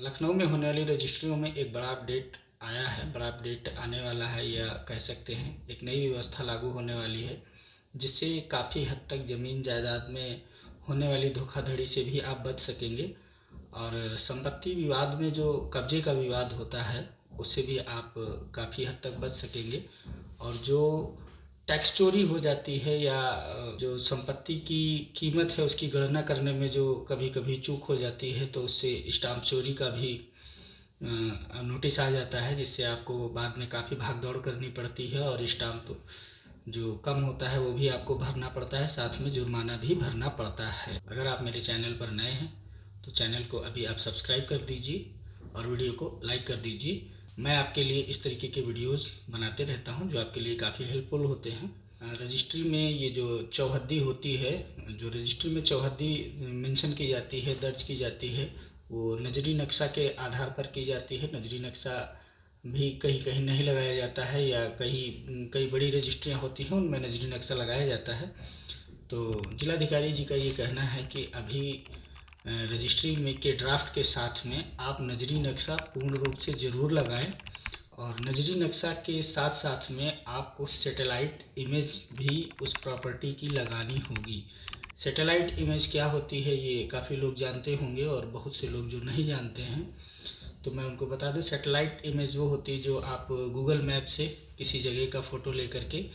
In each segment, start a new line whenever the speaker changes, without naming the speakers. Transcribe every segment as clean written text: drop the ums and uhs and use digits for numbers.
लखनऊ में होने वाली रजिस्ट्रियों में एक बड़ा अपडेट आया है, बड़ा अपडेट आने वाला है, या कह सकते हैं एक नई व्यवस्था लागू होने वाली है, जिससे काफ़ी हद तक ज़मीन जायदाद में होने वाली धोखाधड़ी से भी आप बच सकेंगे। और संपत्ति विवाद में जो कब्जे का विवाद होता है उससे भी आप काफ़ी हद तक बच सकेंगे। और जो टैक्स चोरी हो जाती है या जो संपत्ति की कीमत है उसकी गणना करने में जो कभी कभी चूक हो जाती है, तो उससे स्टाम्प चोरी का भी नोटिस आ जाता है, जिससे आपको बाद में काफ़ी भाग दौड़ करनी पड़ती है और स्टाम्प जो कम होता है वो भी आपको भरना पड़ता है, साथ में जुर्माना भी भरना पड़ता है। अगर आप मेरे चैनल पर नए हैं तो चैनल को अभी आप सब्सक्राइब कर दीजिए और वीडियो को लाइक कर दीजिए। मैं आपके लिए इस तरीके के वीडियोस बनाते रहता हूं जो आपके लिए काफ़ी हेल्पफुल होते हैं। रजिस्ट्री में ये जो चौहद्दी होती है, जो रजिस्ट्री में चौहद्दी मेंशन की जाती है, दर्ज की जाती है, वो नजरी नक्शा के आधार पर की जाती है। नजरी नक्शा भी कहीं कहीं नहीं लगाया जाता है, या कई बड़ी रजिस्ट्रियाँ होती हैं उनमें नजरी नक्शा लगाया जाता है। तो जिलाधिकारी जी का ये कहना है कि अभी रजिस्ट्री में के ड्राफ्ट के साथ में आप नजरी नक्शा पूर्ण रूप से ज़रूर लगाएं, और नजरी नक्शा के साथ साथ में आपको सैटेलाइट इमेज भी उस प्रॉपर्टी की लगानी होगी। सैटेलाइट इमेज क्या होती है ये काफ़ी लोग जानते होंगे, और बहुत से लोग जो नहीं जानते हैं तो मैं उनको बता दूं। सैटेलाइट इमेज वो होती है जो आप गूगल मैप से किसी जगह का फ़ोटो लेकर के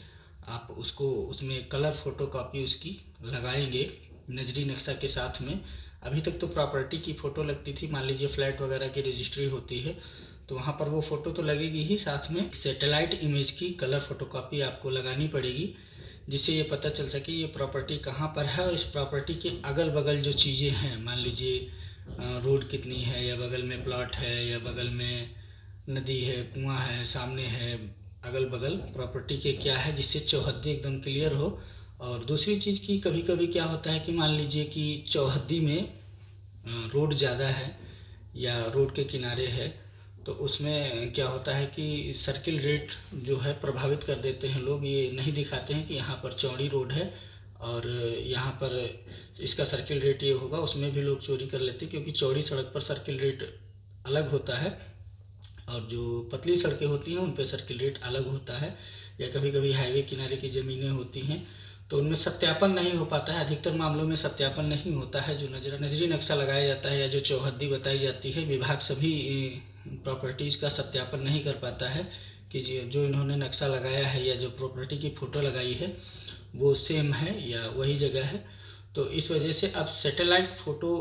आप उसको उसमें कलर फ़ोटो कॉपी उसकी लगाएंगे नजरी नक्शा के साथ में। अभी तक तो प्रॉपर्टी की फ़ोटो लगती थी, मान लीजिए फ्लैट वगैरह की रजिस्ट्री होती है तो वहाँ पर वो फ़ोटो तो लगेगी ही, साथ में सैटेलाइट इमेज की कलर फ़ोटोकॉपी आपको लगानी पड़ेगी, जिससे ये पता चल सके ये प्रॉपर्टी कहाँ पर है। और इस प्रॉपर्टी के अगल बगल जो चीज़ें हैं, मान लीजिए रोड कितनी है, या बगल में प्लॉट है, या बगल में नदी है, कुआं है, सामने है, अगल बगल प्रॉपर्टी के क्या है, जिससे चौहद्दी एकदम क्लियर हो। और दूसरी चीज़ की कभी कभी क्या होता है कि मान लीजिए कि चौहद्दी में रोड ज़्यादा है या रोड के किनारे है, तो उसमें क्या होता है कि सर्किल रेट जो है प्रभावित कर देते हैं लोग। ये नहीं दिखाते हैं कि यहाँ पर चौड़ी रोड है और यहाँ पर इसका सर्किल रेट ये होगा, उसमें भी लोग चोरी कर लेते हैं, क्योंकि चौड़ी सड़क पर सर्किल रेट अलग होता है और जो पतली सड़कें होती हैं उन पर सर्किल रेट अलग होता है। या कभी कभी हाईवे किनारे की ज़मीनें होती हैं तो उनमें सत्यापन नहीं हो पाता है, अधिकतर मामलों में सत्यापन नहीं होता है। जो नजरी नक्शा लगाया जाता है या जो चौहद्दी बताई जाती है, विभाग सभी प्रॉपर्टीज़ का सत्यापन नहीं कर पाता है कि जो इन्होंने नक्शा लगाया है या जो प्रॉपर्टी की फ़ोटो लगाई है वो सेम है या वही जगह है। तो इस वजह से अब सैटेलाइट फ़ोटो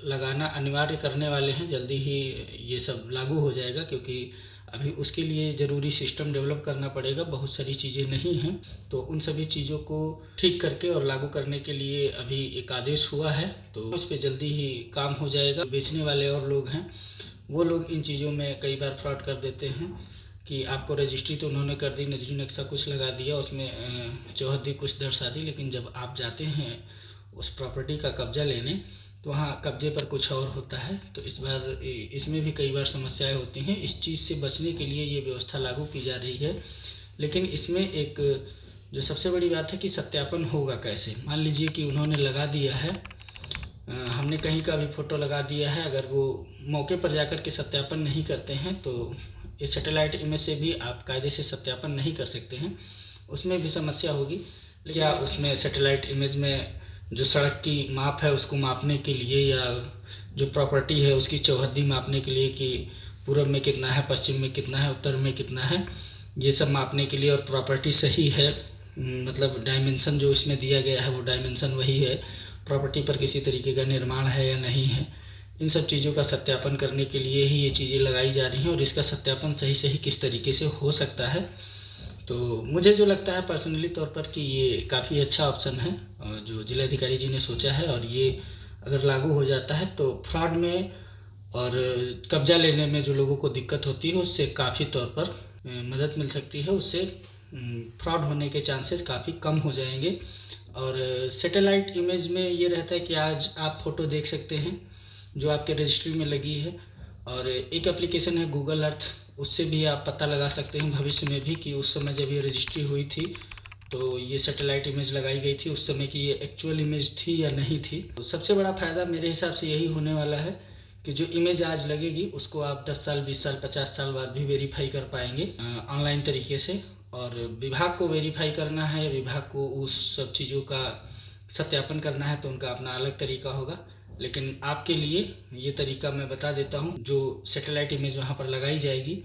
लगाना अनिवार्य करने वाले हैं, जल्दी ही ये सब लागू हो जाएगा, क्योंकि अभी उसके लिए ज़रूरी सिस्टम डेवलप करना पड़ेगा, बहुत सारी चीज़ें नहीं हैं। तो उन सभी चीज़ों को ठीक करके और लागू करने के लिए अभी एक आदेश हुआ है, तो उस पर जल्दी ही काम हो जाएगा। बेचने वाले और लोग हैं वो लोग इन चीज़ों में कई बार फ्रॉड कर देते हैं कि आपको रजिस्ट्री तो उन्होंने कर दी, नजरी नक्शा कुछ लगा दिया, उसमें चौहद्दी कुछ दर्शा दी, लेकिन जब आप जाते हैं उस प्रॉपर्टी का कब्जा लेने तो वहाँ कब्जे पर कुछ और होता है। तो इस बार इसमें भी कई बार समस्याएं होती हैं। इस चीज़ से बचने के लिए ये व्यवस्था लागू की जा रही है, लेकिन इसमें एक जो सबसे बड़ी बात है कि सत्यापन होगा कैसे। मान लीजिए कि उन्होंने लगा दिया है, हमने कहीं का भी फ़ोटो लगा दिया है, अगर वो मौके पर जाकर के सत्यापन नहीं करते हैं तो इस सैटेलाइट इमेज से भी आप कायदे से सत्यापन नहीं कर सकते हैं, उसमें भी समस्या होगी। क्या उसमें सैटेलाइट इमेज में जो सड़क की माप है उसको मापने के लिए, या जो प्रॉपर्टी है उसकी चौहद्दी मापने के लिए कि पूर्व में कितना है, पश्चिम में कितना है, उत्तर में कितना है, ये सब मापने के लिए, और प्रॉपर्टी सही है, मतलब डायमेंशन जो इसमें दिया गया है वो डायमेंशन वही है, प्रॉपर्टी पर किसी तरीके का निर्माण है या नहीं है, इन सब चीज़ों का सत्यापन करने के लिए ही ये चीज़ें लगाई जा रही हैं। और इसका सत्यापन सही किस तरीके से हो सकता है, तो मुझे जो लगता है पर्सनली तौर पर कि ये काफ़ी अच्छा ऑप्शन है जो जिलाधिकारी जी ने सोचा है। और ये अगर लागू हो जाता है तो फ्रॉड में और कब्जा लेने में जो लोगों को दिक्कत होती है उससे काफ़ी तौर पर मदद मिल सकती है, उससे फ्रॉड होने के चांसेस काफ़ी कम हो जाएंगे। और सैटेलाइट इमेज में ये रहता है कि आज आप फ़ोटो देख सकते हैं जो आपके रजिस्ट्री में लगी है, और एक एप्लीकेशन है गूगल अर्थ, उससे भी आप पता लगा सकते हैं भविष्य में भी कि उस समय जब ये रजिस्ट्री हुई थी तो ये सैटेलाइट इमेज लगाई गई थी उस समय की ये एक्चुअल इमेज थी या नहीं थी। तो सबसे बड़ा फ़ायदा मेरे हिसाब से यही होने वाला है कि जो इमेज आज लगेगी उसको आप 10 साल, 20 साल, 50 साल बाद भी वेरीफाई कर पाएंगे ऑनलाइन तरीके से। और विभाग को वेरीफाई करना है, विभाग को उस सब चीज़ों का सत्यापन करना है तो उनका अपना अलग तरीका होगा। लेकिन आपके लिए ये तरीका मैं बता देता हूँ। जो सैटेलाइट इमेज वहाँ पर लगाई जाएगी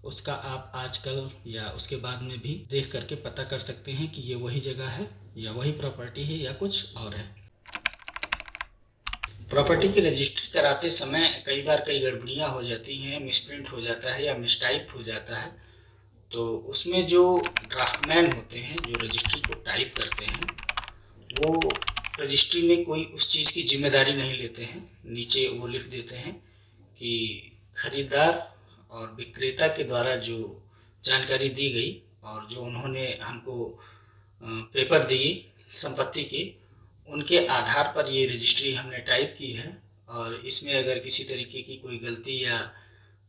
उसका आप आजकल या उसके बाद में भी देख करके पता कर सकते हैं कि ये वही जगह है या वही प्रॉपर्टी है या कुछ और है। प्रॉपर्टी की रजिस्ट्री कराते समय कई बार कई गड़बड़ियाँ हो जाती हैं, मिसप्रिंट हो जाता है या मिसटाइप हो जाता है। तो उसमें जो ड्राफ्टमैन होते हैं जो रजिस्ट्री को टाइप करते हैं वो रजिस्ट्री में कोई उस चीज़ की जिम्मेदारी नहीं लेते हैं। नीचे वो लिख देते हैं कि खरीदार और विक्रेता के द्वारा जो जानकारी दी गई और जो उन्होंने हमको पेपर दिए संपत्ति के, उनके आधार पर ये रजिस्ट्री हमने टाइप की है और इसमें अगर किसी तरीके की कोई गलती या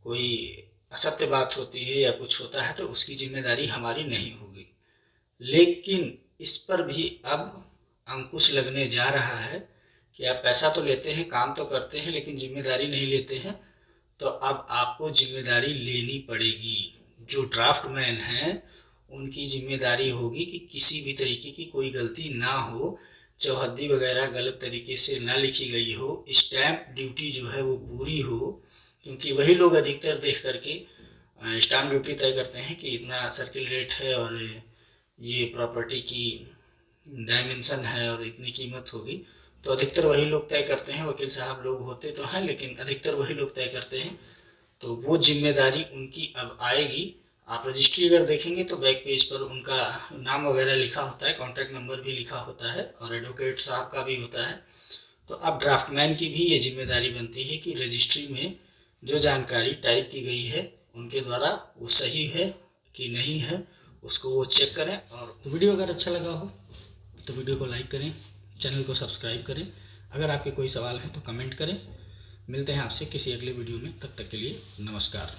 कोई असत्य बात होती है या कुछ होता है तो उसकी जिम्मेदारी हमारी नहीं होगी। लेकिन इस पर भी अब अंकुश लगने जा रहा है कि आप पैसा तो लेते हैं, काम तो करते हैं, लेकिन जिम्मेदारी नहीं लेते हैं। तो अब आपको जिम्मेदारी लेनी पड़ेगी। जो ड्राफ्टमैन हैं उनकी जिम्मेदारी होगी कि किसी भी तरीके की कोई गलती ना हो, चौहद्दी वगैरह गलत तरीके से ना लिखी गई हो, स्टैंप ड्यूटी जो है वो पूरी हो, क्योंकि वही लोग अधिकतर देख करके स्टैंप ड्यूटी तय करते हैं कि इतना सर्किल रेट है और ये प्रॉपर्टी की डायमेंशन है और इतनी कीमत होगी। तो अधिकतर वही लोग तय करते हैं। वकील साहब लोग होते तो हैं लेकिन अधिकतर वही लोग तय करते हैं। तो वो जिम्मेदारी उनकी अब आएगी। आप रजिस्ट्री अगर देखेंगे तो बैक पेज पर उनका नाम वगैरह लिखा होता है, कॉन्टैक्ट नंबर भी लिखा होता है और एडवोकेट साहब का भी होता है। तो अब ड्राफ्टमैन की भी ये जिम्मेदारी बनती है कि रजिस्ट्री में जो जानकारी टाइप की गई है उनके द्वारा वो सही है कि नहीं है, उसको वो चेक करें। और तो वीडियो अगर अच्छा लगा हो तो वीडियो को लाइक करें, चैनल को सब्सक्राइब करें। अगर आपके कोई सवाल है तो कमेंट करें। मिलते हैं आपसे किसी अगले वीडियो में, तब तक के लिए नमस्कार।